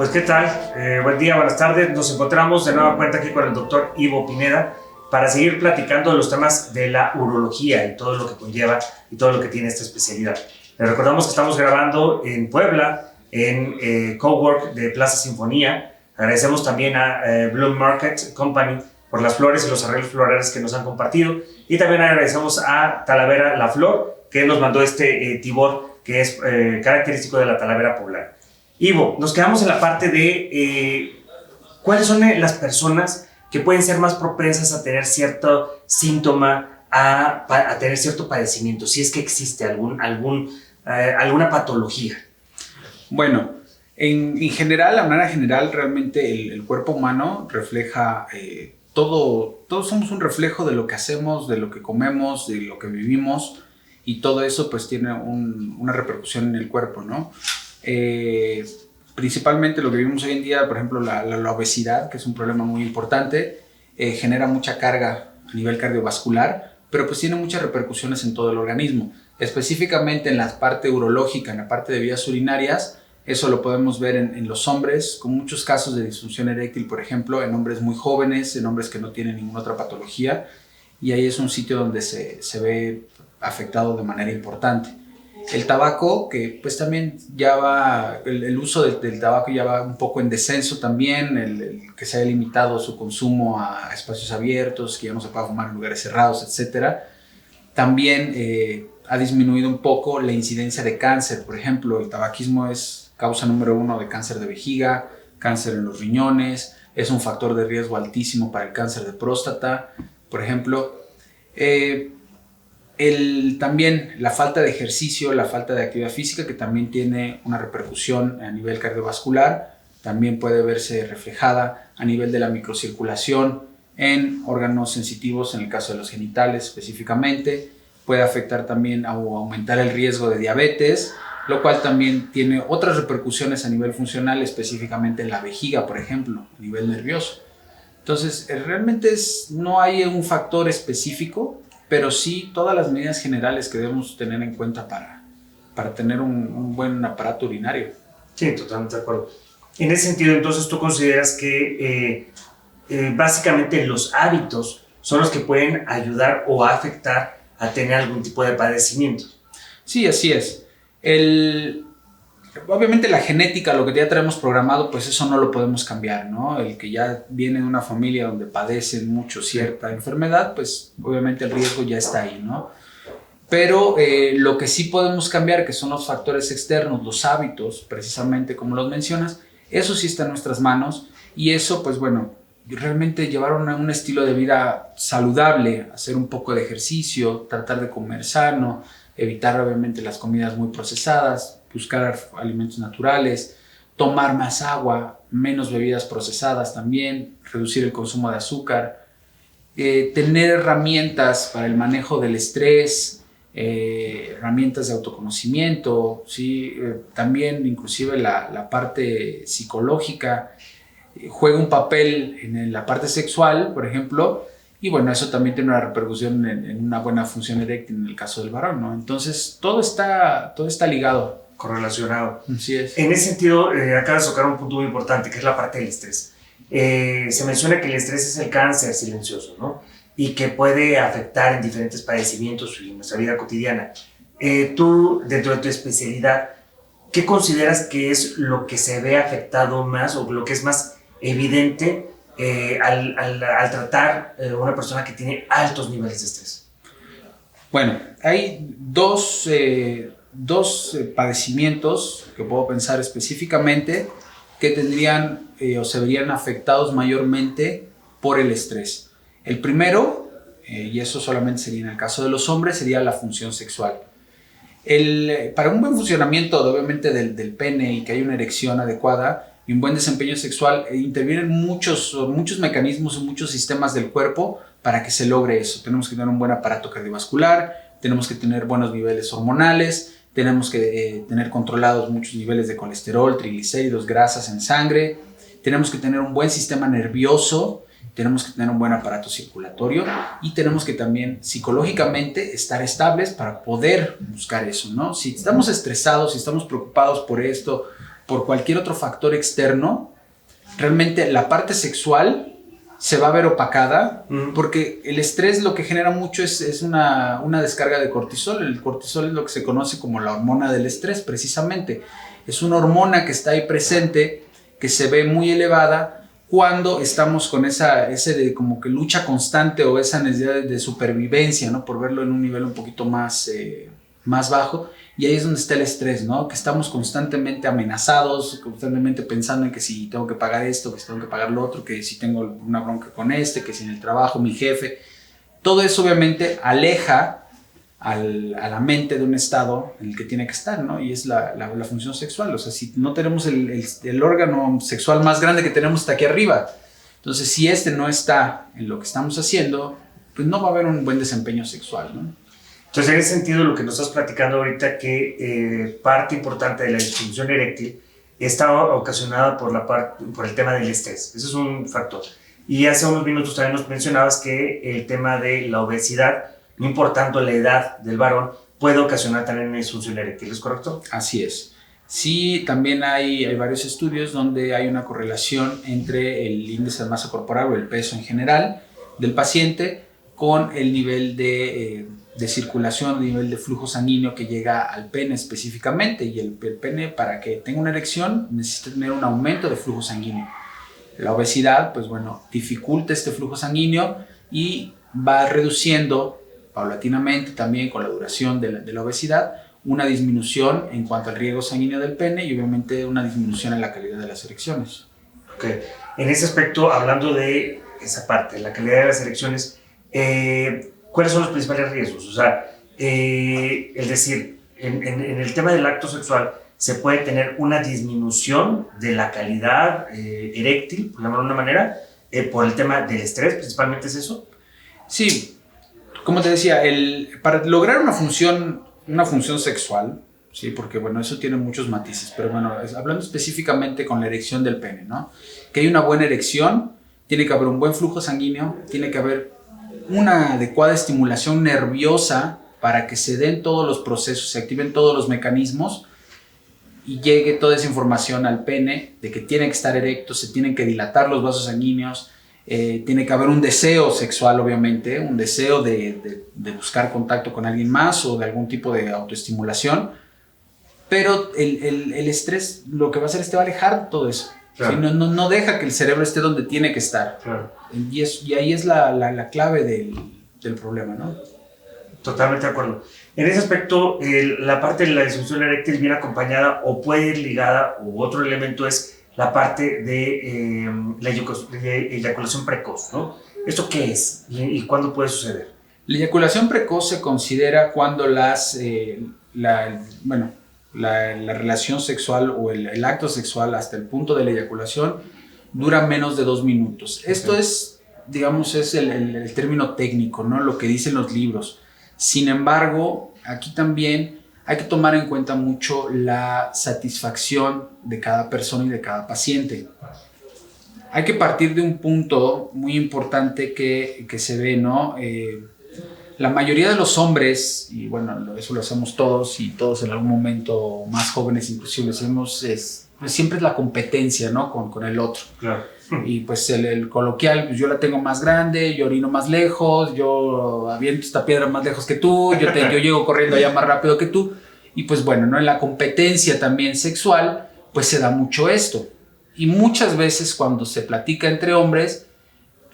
Pues qué tal, buen día, buenas tardes. Nos encontramos de nueva cuenta aquí con el doctor Ivo Pineda para seguir platicando de los temas de la urología y todo lo que conlleva y todo lo que tiene esta especialidad. Les recordamos que estamos grabando en Puebla, en Cowork de Plaza Sinfonía. Agradecemos también a Bloom Market Company por las flores y los arreglos florales que nos han compartido. Y también agradecemos a Talavera La Flor, que nos mandó este tibor que es característico de la Talavera poblana. Ivo, nos quedamos en la parte de cuáles son las personas que pueden ser más propensas a tener cierto síntoma, a tener cierto padecimiento, si es que existe alguna patología. Bueno, en general, a manera general, realmente el cuerpo humano refleja todos somos un reflejo de lo que hacemos, de lo que comemos, de lo que vivimos, y todo eso pues tiene una repercusión en el cuerpo, ¿no? Principalmente lo que vivimos hoy en día, por ejemplo, la obesidad, que es un problema muy importante, genera mucha carga a nivel cardiovascular, pero pues tiene muchas repercusiones en todo el organismo, específicamente en la parte urológica, en la parte de vías urinarias. Eso lo podemos ver en los hombres, con muchos casos de disfunción eréctil, por ejemplo, en hombres muy jóvenes, en hombres que no tienen ninguna otra patología, y ahí es un sitio donde se ve afectado de manera importante. El tabaco, que pues también ya va, el uso del tabaco ya va un poco en descenso también, el que se haya limitado su consumo a espacios abiertos, que ya no se pueda fumar en lugares cerrados, etc. También ha disminuido un poco la incidencia de cáncer. Por ejemplo, el tabaquismo es causa número 1 de cáncer de vejiga, cáncer en los riñones, es un factor de riesgo altísimo para el cáncer de próstata, por ejemplo. También la falta de ejercicio, la falta de actividad física, que también tiene una repercusión a nivel cardiovascular, también puede verse reflejada a nivel de la microcirculación en órganos sensitivos, en el caso de los genitales específicamente. Puede afectar también o aumentar el riesgo de diabetes, lo cual también tiene otras repercusiones a nivel funcional, específicamente en la vejiga, por ejemplo, a nivel nervioso. Entonces, realmente no hay un factor específico, pero sí todas las medidas generales que debemos tener en cuenta para tener un buen aparato urinario. Sí, totalmente de acuerdo. En ese sentido, entonces, ¿tú consideras que básicamente los hábitos son los que pueden ayudar o afectar a tener algún tipo de padecimiento? Sí, así es. Obviamente la genética, lo que ya traemos programado, pues eso no lo podemos cambiar, ¿no? El que ya viene de una familia donde padecen mucho cierta enfermedad, pues obviamente el riesgo ya está ahí, ¿no? Pero lo que sí podemos cambiar, que son los factores externos, los hábitos, precisamente como los mencionas, eso sí está en nuestras manos, y eso, pues bueno, realmente llevar un estilo de vida saludable, hacer un poco de ejercicio, tratar de comer sano, evitar obviamente las comidas muy procesadas, buscar alimentos naturales, tomar más agua, menos bebidas procesadas también, reducir el consumo de azúcar, tener herramientas para el manejo del estrés, herramientas de autoconocimiento, ¿sí? También inclusive la parte psicológica juega un papel en la parte sexual, por ejemplo, y bueno, eso también tiene una repercusión en una buena función eréctil en el caso del varón, ¿no? Entonces, todo está ligado. Correlacionado. Así es. En ese sentido, acabas de tocar un punto muy importante, que es la parte del estrés. Se menciona que el estrés es el cáncer silencioso, ¿no? Y que puede afectar en diferentes padecimientos y en nuestra vida cotidiana. Tú, dentro de tu especialidad, ¿qué consideras que es lo que se ve afectado más o lo que es más evidente al tratar a una persona que tiene altos niveles de estrés? Bueno, hay dos padecimientos que puedo pensar específicamente que tendrían o se verían afectados mayormente por el estrés. El primero, y eso solamente sería en el caso de los hombres, sería la función sexual. Para un buen funcionamiento obviamente del pene y que haya una erección adecuada y un buen desempeño sexual, intervienen muchos mecanismos y muchos sistemas del cuerpo para que se logre eso. Tenemos que tener un buen aparato cardiovascular, tenemos que tener buenos niveles hormonales, tenemos que tener controlados muchos niveles de colesterol, triglicéridos, grasas en sangre, tenemos que tener un buen sistema nervioso, tenemos que tener un buen aparato circulatorio y tenemos que también psicológicamente estar estables para poder buscar eso, ¿no? Si estamos estresados, si estamos preocupados por esto, por cualquier otro factor externo, realmente la parte sexual se va a ver opacada, porque el estrés lo que genera mucho es una descarga de cortisol. El cortisol es lo que se conoce como la hormona del estrés, precisamente. Es una hormona que está ahí presente, que se ve muy elevada cuando estamos con ese de como que lucha constante o esa necesidad de supervivencia, ¿no? Por verlo en un nivel un poquito más bajo. Y ahí es donde está el estrés, ¿no? Que estamos constantemente amenazados, constantemente pensando en que si tengo que pagar esto, que si tengo que pagar lo otro, que si tengo una bronca con que si en el trabajo mi jefe. Todo eso obviamente aleja a la mente de un estado en el que tiene que estar, ¿no? Y es la función sexual. O sea, si no tenemos el órgano sexual más grande que tenemos está aquí arriba. Entonces, si no está en lo que estamos haciendo, pues no va a haber un buen desempeño sexual, ¿no? Entonces, en ese sentido, lo que nos estás platicando ahorita, que parte importante de la disfunción eréctil está ocasionada por el tema del estrés. Ese es un factor. Y hace unos minutos también nos mencionabas que el tema de la obesidad, no importando la edad del varón, puede ocasionar también una disfunción eréctil, ¿es correcto? Así es. Sí, también hay varios estudios donde hay una correlación entre el índice de masa corporal o el peso en general del paciente con el nivel de circulación, el nivel de flujo sanguíneo que llega al pene específicamente. Y el pene, para que tenga una erección, necesita tener un aumento de flujo sanguíneo. La obesidad, pues bueno, dificulta este flujo sanguíneo y va reduciendo paulatinamente también con la duración de la obesidad una disminución en cuanto al riego sanguíneo del pene y obviamente una disminución en la calidad de las erecciones. Ok. En ese aspecto, hablando de esa parte, la calidad de las erecciones, ¿cuáles son los principales riesgos? O sea, es decir, en el tema del acto sexual se puede tener una disminución de la calidad eréctil, por llamarlo de una manera, por el tema del estrés, principalmente es eso. Sí, como te decía, para lograr una función sexual, sí, porque bueno, eso tiene muchos matices, pero bueno, hablando específicamente con la erección del pene, ¿no? Que hay una buena erección, tiene que haber un buen flujo sanguíneo, tiene que haber una adecuada estimulación nerviosa para que se den todos los procesos, se activen todos los mecanismos y llegue toda esa información al pene de que tiene que estar erecto, se tienen que dilatar los vasos sanguíneos, tiene que haber un deseo sexual, obviamente, un deseo de buscar contacto con alguien más o de algún tipo de autoestimulación, pero el estrés lo que va a hacer es te va a alejar todo eso. Claro. ¿Sí? No deja que el cerebro esté donde tiene que estar. Claro. Y ahí es la clave del problema, ¿no? Totalmente de acuerdo. En ese aspecto, la parte de la disfunción eréctil viene acompañada o puede ir ligada, u otro elemento es la parte de la eyaculación precoz, ¿no? ¿Esto qué es y cuándo puede suceder? La eyaculación precoz se considera cuando la relación sexual o el acto sexual hasta el punto de la eyaculación dura menos de 2 minutos. Okay. Esto es, digamos, es el término técnico, ¿no? Lo que dicen los libros. Sin embargo, aquí también hay que tomar en cuenta mucho la satisfacción de cada persona y de cada paciente. Hay que partir de un punto muy importante que se ve, ¿no? La mayoría de los hombres, y bueno, eso lo hacemos todos y todos en algún momento más jóvenes inclusive lo hacemos, siempre es la competencia, ¿no? Con el otro. Claro. Y pues el coloquial, pues yo la tengo más grande, yo orino más lejos, yo aviento esta piedra más lejos que tú, yo llego corriendo allá más rápido que tú. Y pues bueno, ¿no? En la competencia también sexual, pues se da mucho esto. Y muchas veces cuando se platica entre hombres,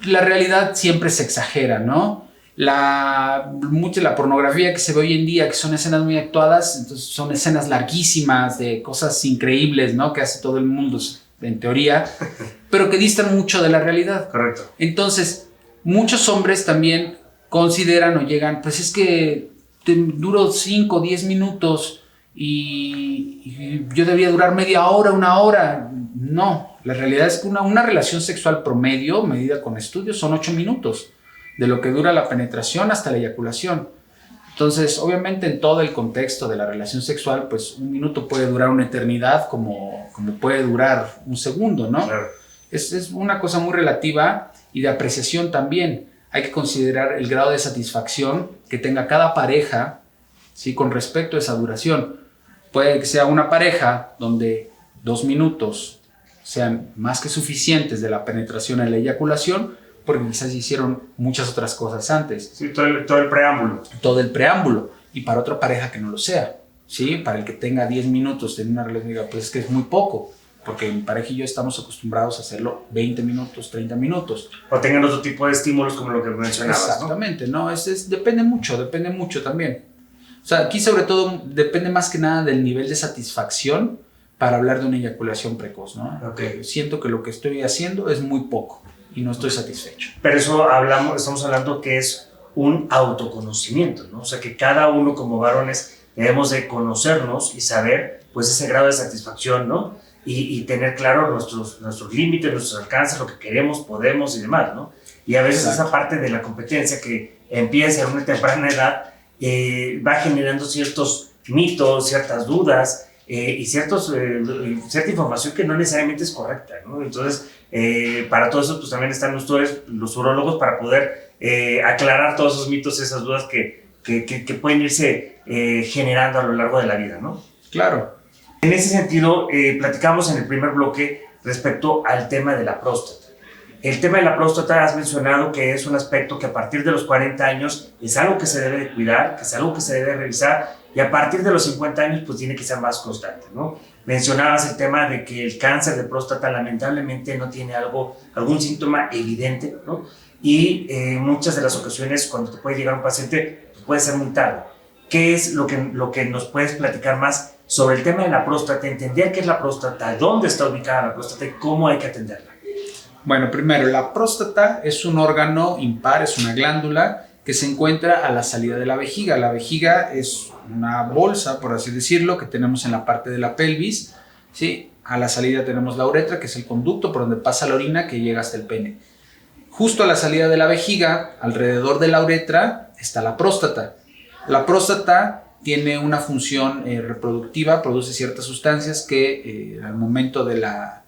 la realidad siempre se exagera, ¿no? Mucha la pornografía que se ve hoy en día, que son escenas muy actuadas, entonces son escenas larguísimas de cosas increíbles, ¿no? Que hace todo el mundo, en teoría, pero que distan mucho de la realidad. Correcto. Entonces, muchos hombres también consideran o llegan, pues es que duro 5 o 10 minutos y yo debía durar media hora, 1 hora. No, la realidad es que una relación sexual promedio, medida con estudios, son 8 minutos, de lo que dura la penetración hasta la eyaculación. Entonces, obviamente en todo el contexto de la relación sexual, pues 1 minuto puede durar una eternidad como puede durar 1 segundo, ¿no? Claro. Es una cosa muy relativa y de apreciación también. Hay que considerar el grado de satisfacción que tenga cada pareja, ¿sí? Con respecto a esa duración. Puede que sea una pareja donde 2 minutos sean más que suficientes de la penetración a la eyaculación, porque quizás hicieron muchas otras cosas antes. Sí, todo el preámbulo. Todo el preámbulo. Y para otra pareja que no lo sea, ¿sí? Para el que tenga 10 minutos de una relación, diga, pues es que es muy poco, porque mi pareja y yo estamos acostumbrados a hacerlo 20 minutos, 30 minutos. O tengan otro tipo de estímulos como lo que mencionabas, exactamente, ¿no? Depende mucho también. O sea, aquí sobre todo depende más que nada del nivel de satisfacción para hablar de una eyaculación precoz, ¿no? Okay. Siento que lo que estoy haciendo es muy poco y no estoy satisfecho. Pero eso estamos hablando que es un autoconocimiento, ¿no? O sea, que cada uno como varones debemos de conocernos y saber, pues, ese grado de satisfacción, ¿no? Y tener claro nuestros límites, nuestros alcances, lo que queremos, podemos y demás, ¿no? Y a veces esa parte de la competencia que empieza en una temprana edad va generando ciertos mitos, ciertas dudas y cierta información que no necesariamente es correcta, ¿no? Entonces, para todo eso, pues también están ustedes, los urólogos, para poder aclarar todos esos mitos, esas dudas que pueden irse generando a lo largo de la vida, ¿no? Claro. En ese sentido, platicamos en el primer bloque respecto al tema de la próstata. El tema de la próstata has mencionado que es un aspecto que a partir de los 40 años es algo que se debe de cuidar, que es algo que se debe revisar, y a partir de los 50 años pues tiene que ser más constante, ¿no? Mencionabas el tema de que el cáncer de próstata lamentablemente no tiene algún síntoma evidente, ¿no? Y muchas de las ocasiones cuando te puede llegar un paciente pues puede ser muy tarde. ¿Qué es lo que nos puedes platicar más sobre el tema de la próstata, entender qué es la próstata, dónde está ubicada la próstata y cómo hay que atenderla? Bueno, primero, la próstata es un órgano impar, es una glándula que se encuentra a la salida de la vejiga. La vejiga es una bolsa, por así decirlo, que tenemos en la parte de la pelvis, ¿sí? A la salida tenemos la uretra, que es el conducto por donde pasa la orina que llega hasta el pene. Justo a la salida de la vejiga, alrededor de la uretra, está la próstata. La próstata tiene una función reproductiva, produce ciertas sustancias que al momento de la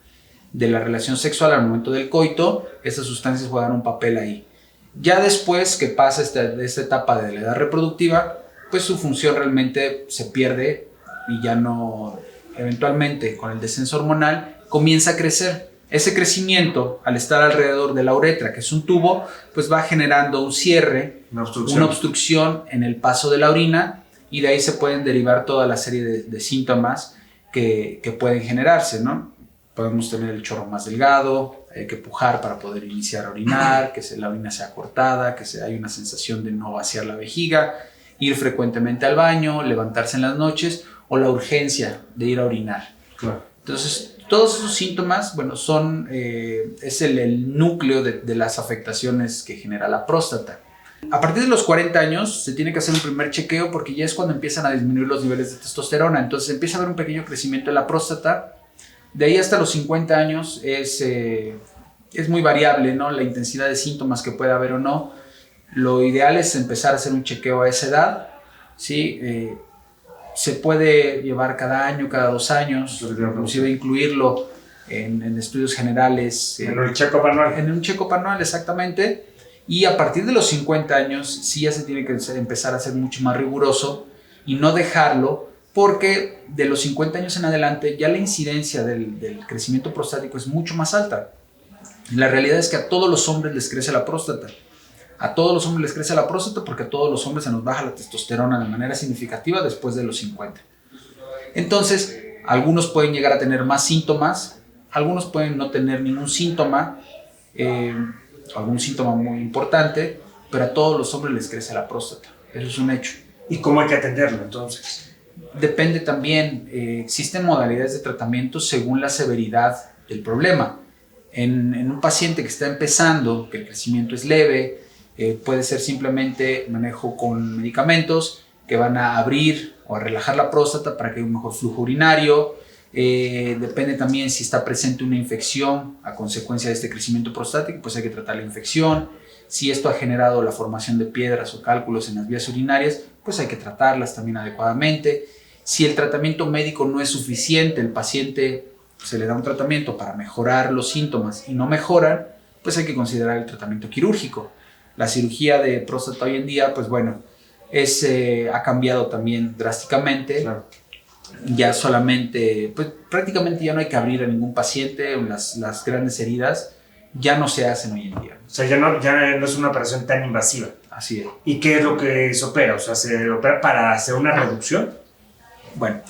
relación sexual, al momento del coito, esas sustancias juegan un papel ahí. Ya después que pasa esta etapa de la edad reproductiva, pues su función realmente se pierde y ya no, eventualmente con el descenso hormonal, comienza a crecer. Ese crecimiento, al estar alrededor de la uretra, que es un tubo, pues va generando un cierre, una obstrucción en el paso de la orina, y de ahí se pueden derivar toda la serie de síntomas que pueden generarse, ¿no? Podemos tener el chorro más delgado, hay que pujar para poder iniciar a orinar, que la orina sea cortada, que hay una sensación de no vaciar la vejiga, ir frecuentemente al baño, levantarse en las noches o la urgencia de ir a orinar. Claro. Entonces, todos esos síntomas, bueno, es el núcleo de las afectaciones que genera la próstata. A partir de los 40 años se tiene que hacer un primer chequeo porque ya es cuando empiezan a disminuir los niveles de testosterona. Entonces empieza a haber un pequeño crecimiento de la próstata. De ahí hasta los 50 años es muy variable, ¿no? La intensidad de síntomas que puede haber o no. Lo ideal es empezar a hacer un chequeo a esa edad, ¿sí? Se puede llevar cada año, cada 2 años, inclusive incluirlo en estudios generales. En un check-up anual. En un check-up anual, exactamente. Y a partir de los 50 años sí ya se tiene que empezar a ser mucho más riguroso y no dejarlo, porque de los 50 años en adelante ya la incidencia del crecimiento prostático es mucho más alta. La realidad es que a todos los hombres les crece la próstata. A todos los hombres les crece la próstata porque a todos los hombres se nos baja la testosterona de manera significativa después de los 50. Entonces, algunos pueden llegar a tener más síntomas, algunos pueden no tener ningún síntoma, algún síntoma muy importante, pero a todos los hombres les crece la próstata. Eso es un hecho. ¿Y cómo hay que atenderlo entonces? Depende también, existen modalidades de tratamiento según la severidad del problema. En un paciente que está empezando, que el crecimiento es leve, puede ser simplemente manejo con medicamentos que van a abrir o a relajar la próstata para que haya un mejor flujo urinario. Depende también si está presente una infección a consecuencia de este crecimiento prostático, pues hay que tratar la infección. Si esto ha generado la formación de piedras o cálculos en las vías urinarias, pues hay que tratarlas también adecuadamente. Si el tratamiento médico no es suficiente, el paciente se le da un tratamiento para mejorar los síntomas y no mejoran, pues hay que considerar el tratamiento quirúrgico. La cirugía de próstata hoy en día, pues bueno, ha cambiado también drásticamente. Claro. ya solamente, pues prácticamente ya no hay que abrir a ningún paciente, las grandes heridas ya no se hacen hoy en día. O sea, ya no es una operación tan invasiva. Así es. ¿Y qué es lo que se opera? O sea, ¿se opera para hacer una reducción? Bueno,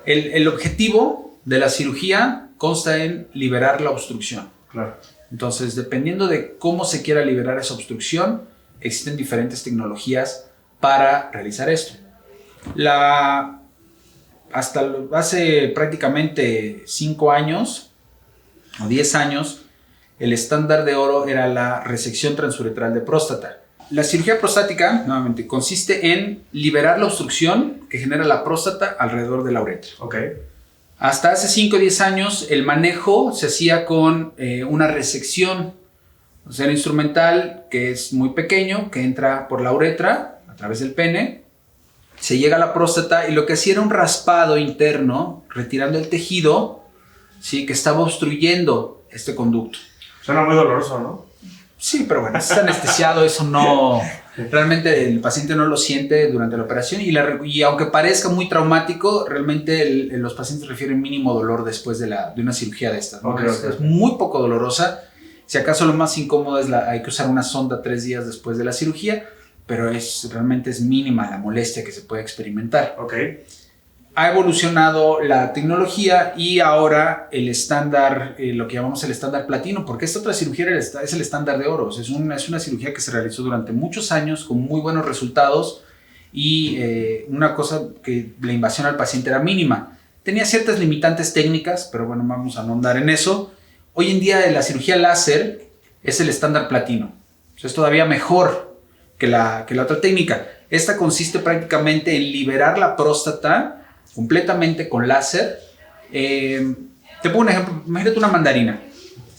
el objetivo de la cirugía consta en liberar la obstrucción. Claro. Entonces, dependiendo de cómo se quiera liberar esa obstrucción, existen diferentes tecnologías para realizar esto. Hasta hace prácticamente 5 años o 10 años, el estándar de oro era la resección transuretral de próstata. La cirugía prostática, nuevamente, consiste en liberar la obstrucción que genera la próstata alrededor de la uretra. Okay. Hasta hace 5 o 10 años, el manejo se hacía con una resección, o sea, el instrumental que es muy pequeño, que entra por la uretra a través del pene, se llega a la próstata y lo que hacía era un raspado interno, retirando el tejido, ¿sí?, que estaba obstruyendo este conducto. Suena muy doloroso, ¿no? Sí, pero bueno, está anestesiado, eso no... Realmente el paciente no lo siente durante la operación y aunque parezca muy traumático, realmente los pacientes refieren mínimo dolor después de una cirugía de estas, ¿no? Okay. Es muy poco dolorosa. Si acaso lo más incómodo es hay que usar una sonda 3 días después de la cirugía, pero realmente es mínima la molestia que se puede experimentar. Okay. Ha evolucionado la tecnología y ahora el estándar, lo que llamamos el estándar platino, porque esta otra cirugía es el estándar de oro. Es una cirugía que se realizó durante muchos años con muy buenos resultados y una cosa que la invasión al paciente era mínima. Tenía ciertas limitantes técnicas, pero bueno, vamos a no andar en eso. Hoy en día la cirugía láser es el estándar platino. O sea, es todavía mejor que la otra técnica. Esta consiste prácticamente en liberar la próstata completamente con láser. Te pongo un ejemplo. Imagínate una mandarina.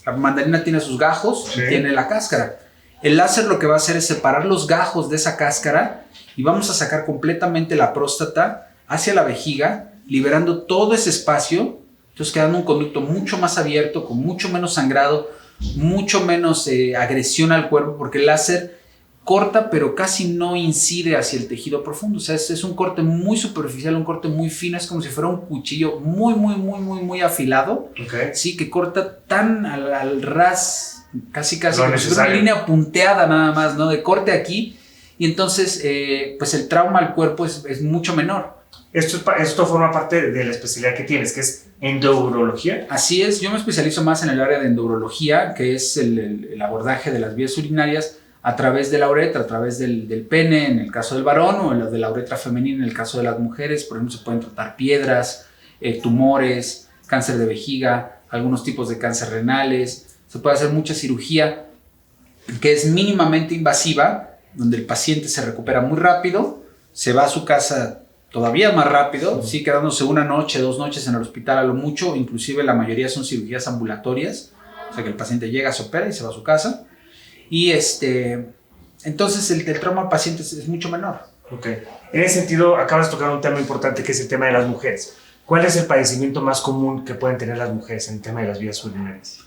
La mandarina tiene sus gajos, sí, y tiene la cáscara. El láser lo que va a hacer es separar los gajos de esa cáscara y vamos a sacar completamente la próstata hacia la vejiga, liberando todo ese espacio, entonces quedando un conducto mucho más abierto, con mucho menos sangrado, mucho menos agresión al cuerpo, porque el láser corta pero casi no incide hacia el tejido profundo. O sea, es un corte muy superficial, un corte muy fino, es como si fuera un cuchillo muy afilado, okay, sí, que corta tan al ras, casi como si fuera una línea punteada nada más, ¿no? De corte aquí, y entonces pues el trauma al cuerpo es mucho menor. Esto forma parte de la especialidad que tienes, que es endourología. Así es, yo me especializo más en el área de endourología, que es el abordaje de las vías urinarias a través de la uretra, a través del pene en el caso del varón, o de la uretra femenina en el caso de las mujeres. Por ejemplo, se pueden tratar piedras, tumores, cáncer de vejiga, algunos tipos de cáncer renales. Se puede hacer mucha cirugía que es mínimamente invasiva, donde el paciente se recupera muy rápido, se va a su casa todavía más rápido, sí, quedándose 1 noche, 2 noches en el hospital a lo mucho. Inclusive la mayoría son cirugías ambulatorias, o sea que el paciente llega, se opera y se va a su casa. Y entonces el trauma al paciente es mucho menor. Ok. En ese sentido, acabas de tocar un tema importante, que es el tema de las mujeres. ¿Cuál es el padecimiento más común que pueden tener las mujeres en el tema de las vías urinarias?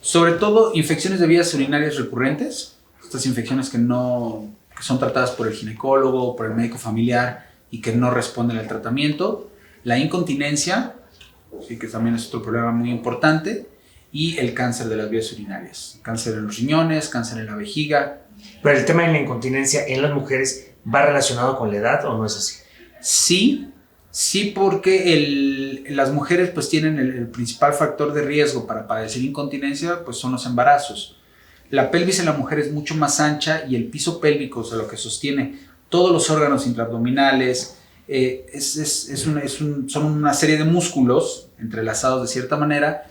Sobre todo infecciones de vías urinarias recurrentes, estas infecciones que son tratadas por el ginecólogo, por el médico familiar y que no responden al tratamiento. La incontinencia, sí, que también es otro problema muy importante. Y el cáncer de las vías urinarias, cáncer en los riñones, cáncer en la vejiga. Pero el tema de la incontinencia en las mujeres, ¿va relacionado con la edad o no es así? Sí, porque las mujeres pues tienen el principal factor de riesgo para padecer incontinencia, pues son los embarazos. La pelvis en la mujer es mucho más ancha y el piso pélvico, o sea, lo que sostiene todos los órganos intraabdominales, son una serie de músculos entrelazados de cierta manera.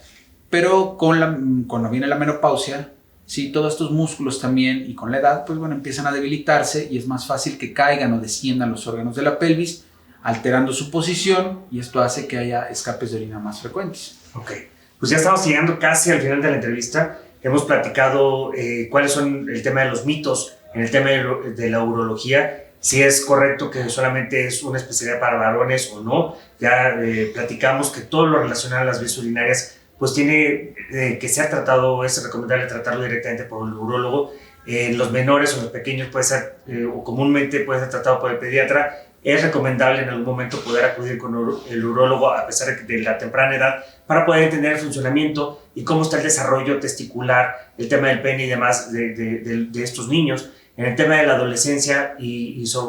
Pero cuando viene la menopausia, sí, todos estos músculos también, y con la edad, pues bueno, empiezan a debilitarse y es más fácil que caigan o desciendan los órganos de la pelvis, alterando su posición, y esto hace que haya escapes de orina más frecuentes. Ok, pues ya estamos llegando casi al final de la entrevista. Hemos platicado cuáles son el tema de los mitos en el tema de la urología, si es correcto que solamente es una especialidad para varones o no. Ya platicamos que todo lo relacionado a las vías urinarias pues tiene que ser tratado, es recomendable tratarlo directamente por el urólogo. Los menores o los pequeños puede ser, o comúnmente puede ser tratado por el pediatra, es recomendable en algún momento poder acudir con el urólogo a pesar de la temprana edad para poder entender el funcionamiento y cómo está el desarrollo testicular, el tema del pene y demás de estos niños. En el tema de la adolescencia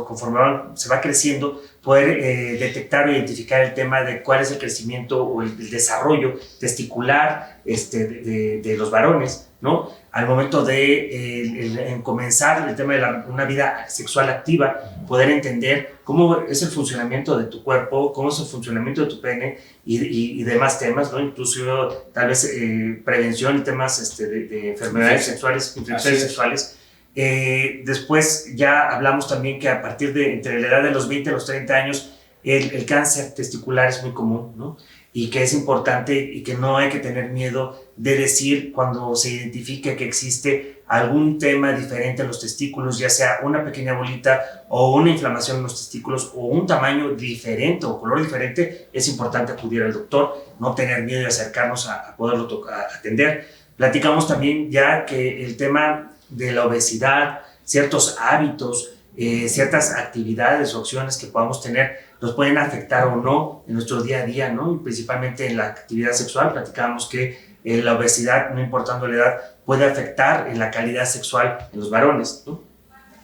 conforme se va creciendo, poder detectar o identificar el tema de cuál es el crecimiento o el desarrollo testicular de los varones, ¿no? Al momento de comenzar el tema de una vida sexual activa, poder entender cómo es el funcionamiento de tu cuerpo, cómo es el funcionamiento de tu pene y demás temas, ¿no? Incluso tal vez prevención y temas de enfermedades sexuales, infecciones sexuales. Después ya hablamos también que a partir de entre la edad de los 20 a los 30 años el cáncer testicular es muy común, ¿no? Y que es importante y que no hay que tener miedo de decir cuando se identifique que existe algún tema diferente en los testículos, ya sea una pequeña bolita o una inflamación en los testículos o un tamaño diferente o color diferente, es importante acudir al doctor, no tener miedo de acercarnos a poderlo atender. Platicamos también ya que el tema de la obesidad, ciertos hábitos, ciertas actividades o acciones que podamos tener nos pueden afectar o no en nuestro día a día, ¿no? Y principalmente en la actividad sexual. Platicábamos que la obesidad, no importando la edad, puede afectar en la calidad sexual en los varones, ¿no?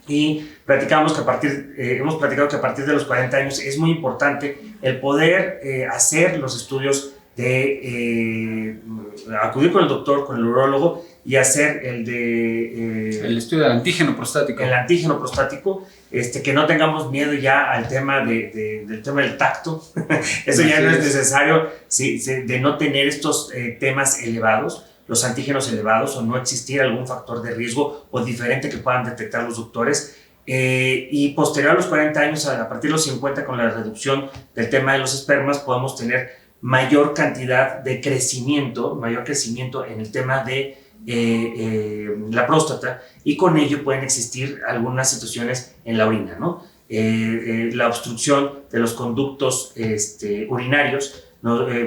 Y platicamos que hemos platicado que a partir de los 40 años es muy importante el poder hacer los estudios de acudir con el doctor, con el urólogo y hacer el estudio del antígeno prostático. El antígeno prostático, que no tengamos miedo ya al tema del tema del tacto. Eso ya no es necesario de no tener estos temas elevados, los antígenos elevados o no existir algún factor de riesgo o diferente que puedan detectar los doctores. Y posterior a los 40 años, a partir de los 50, con la reducción del tema de los espermas, podemos tener mayor cantidad de mayor crecimiento en el tema de la próstata, y con ello pueden existir algunas situaciones en la orina, ¿no? La obstrucción de los conductos urinarios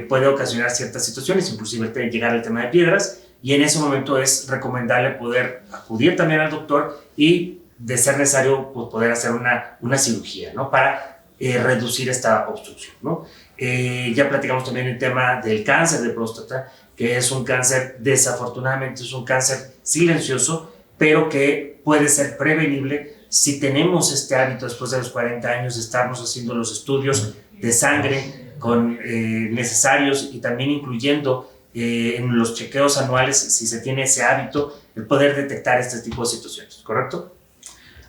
puede ocasionar ciertas situaciones, inclusive llegar al tema de piedras, y en ese momento es recomendable poder acudir también al doctor y, de ser necesario, pues, poder hacer una cirugía, ¿no? Para reducir esta obstrucción, ¿no? Ya platicamos también el tema del cáncer de próstata, que es un cáncer, desafortunadamente es un cáncer silencioso, pero que puede ser prevenible si tenemos este hábito después de los 40 años de estarnos haciendo los estudios de sangre necesarios, y también incluyendo en los chequeos anuales, si se tiene ese hábito, el poder detectar este tipo de situaciones, ¿correcto?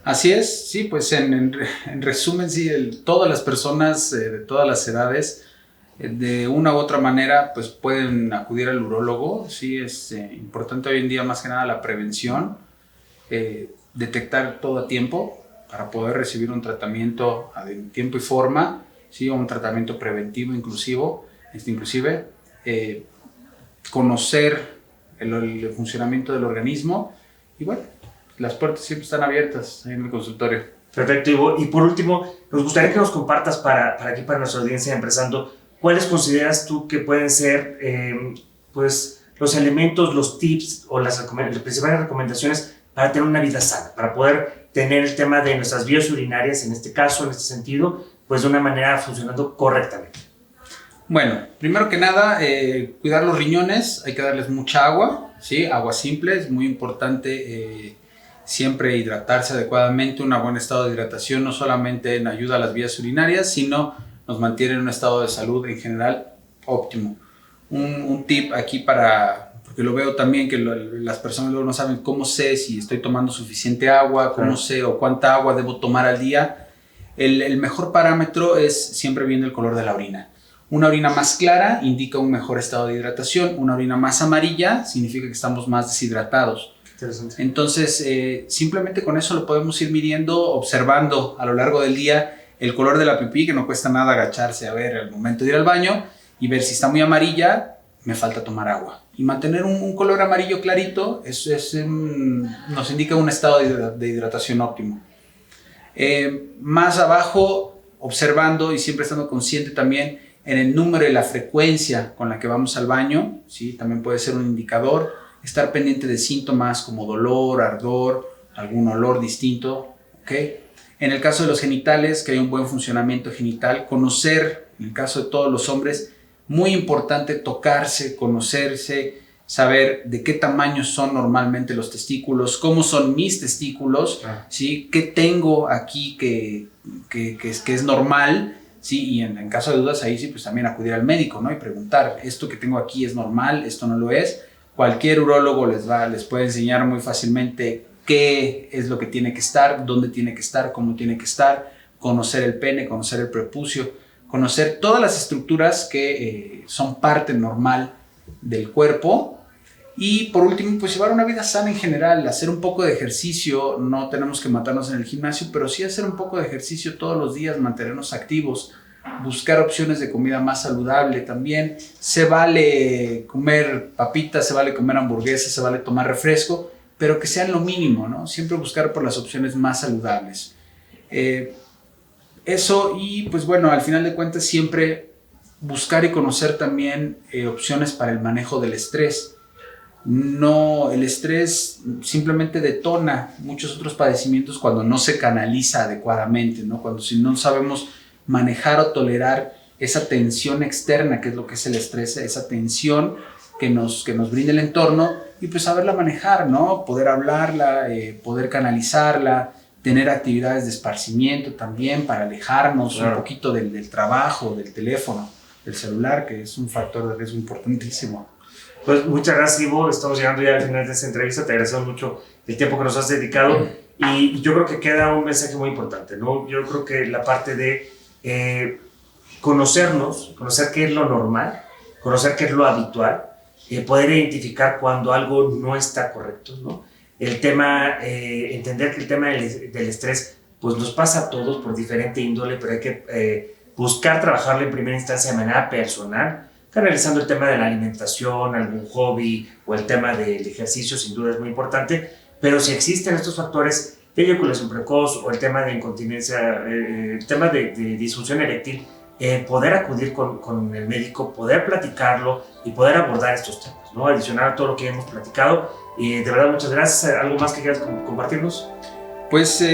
Así es, sí, pues en resumen, sí, todas las personas de todas las edades, de una u otra manera, pues pueden acudir al urólogo. Sí, es importante hoy en día más que nada la prevención, detectar todo a tiempo para poder recibir un tratamiento en tiempo y forma, sí, o un tratamiento preventivo inclusive conocer el funcionamiento del organismo, y bueno, las puertas siempre están abiertas en el consultorio. Perfecto, Ivo. Y por último, nos gustaría que nos compartas para nuestra audiencia Empresando, ¿cuáles consideras tú que pueden ser pues, los elementos, los tips o las principales recomendaciones para tener una vida sana, para poder tener el tema de nuestras vías urinarias, en este caso, en este sentido, pues de una manera funcionando correctamente? Bueno, primero que nada, cuidar los riñones, hay que darles mucha agua, ¿sí? Agua simple, es muy importante siempre hidratarse adecuadamente. Un buen estado de hidratación no solamente ayuda a las vías urinarias, sino nos mantiene en un estado de salud en general óptimo. Un tip aquí porque lo veo también que las personas luego no saben cómo sé si estoy tomando suficiente agua, cómo sé o cuánta agua debo tomar al día. El mejor parámetro es siempre viendo el color de la orina. Una orina más clara indica un mejor estado de hidratación, una orina más amarilla significa que estamos más deshidratados. Entonces, simplemente con eso lo podemos ir midiendo, observando a lo largo del día el color de la pipí, que no cuesta nada agacharse a ver al momento de ir al baño y ver si está muy amarilla, me falta tomar agua. Y mantener un color amarillo clarito nos indica un estado de hidratación óptimo. Más abajo, observando y siempre estando consciente también en el número y la frecuencia con la que vamos al baño, ¿sí? También puede ser un indicador. Estar pendiente de síntomas como dolor, ardor, algún olor distinto, ¿ok? En el caso de los genitales, que hay un buen funcionamiento genital, conocer, en el caso de todos los hombres, muy importante tocarse, conocerse, saber de qué tamaño son normalmente los testículos, cómo son mis testículos, ¿sí? ¿Qué tengo aquí que es normal? Sí, y en caso de dudas ahí sí, pues también acudir al médico, ¿no? Y preguntar, ¿esto que tengo aquí es normal? ¿Esto no lo es? Cualquier urólogo les puede enseñar muy fácilmente qué es lo que tiene que estar, dónde tiene que estar, cómo tiene que estar, conocer el pene, conocer el prepucio, conocer todas las estructuras que son parte normal del cuerpo. Y por último, pues llevar una vida sana en general, hacer un poco de ejercicio. No tenemos que matarnos en el gimnasio, pero sí hacer un poco de ejercicio todos los días, mantenernos activos, buscar opciones de comida más saludable también. Se vale comer papitas, se vale comer hamburguesas, se vale tomar refresco, pero que sean lo mínimo, ¿no? Siempre buscar por las opciones más saludables. Eso, y pues bueno, al final de cuentas siempre buscar y conocer también opciones para el manejo del estrés. No, el estrés simplemente detona muchos otros padecimientos cuando no se canaliza adecuadamente, ¿no? Cuando si no sabemos manejar o tolerar esa tensión externa, que es lo que es el estrés, esa tensión que nos brinda el entorno, y pues saberla manejar, ¿no? Poder hablarla, poder canalizarla, tener actividades de esparcimiento también para alejarnos un poquito del trabajo, del teléfono, del celular, que es un factor de riesgo importantísimo. Pues muchas gracias, Ivo. Estamos llegando ya al final de esta entrevista. Te agradecemos mucho el tiempo que nos has dedicado. Y yo creo que queda un mensaje muy importante, ¿no? Yo creo que la parte de conocernos, conocer qué es lo normal, conocer qué es lo habitual, poder identificar cuando algo no está correcto, ¿no? El tema, entender que el tema del estrés pues nos pasa a todos por diferente índole, pero hay que buscar trabajarlo en primera instancia de manera personal, canalizando el tema de la alimentación, algún hobby o el tema del ejercicio, sin duda es muy importante, pero si existen estos factores de eyaculación precoz o el tema de incontinencia, el tema de disfunción eréctil, poder acudir con el médico, poder platicarlo y poder abordar estos temas, ¿no? Adicional a todo lo que hemos platicado. Y de verdad, muchas gracias. ¿Algo más que quieras compartirnos? Pues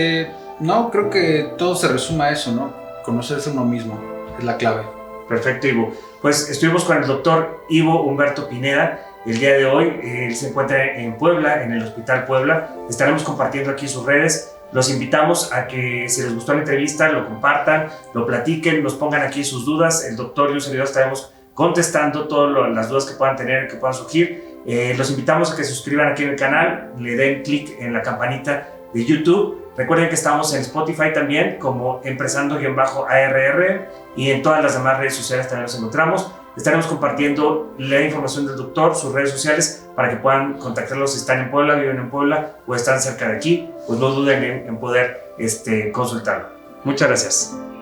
no, creo que todo se resume a eso, ¿no? Conocerse uno mismo es la clave. Perfecto, Ivo. Pues estuvimos con el doctor Ivo Humberto Pineda. El día de hoy él se encuentra en Puebla, en el Hospital Puebla. Estaremos compartiendo aquí sus redes. Los invitamos a que, si les gustó la entrevista, lo compartan, lo platiquen, nos pongan aquí sus dudas. El doctor y un servidor estaremos contestando todas las dudas que puedan tener, que puedan surgir. Los invitamos a que se suscriban aquí en el canal, le den clic en la campanita de YouTube. Recuerden que estamos en Spotify también como Empresando-ARR, y en todas las demás redes sociales también nos encontramos. Estaremos compartiendo la información del doctor, sus redes sociales, para que puedan contactarlos si están en Puebla, viven en Puebla o están cerca de aquí. Pues no duden en poder consultarlo. Muchas gracias.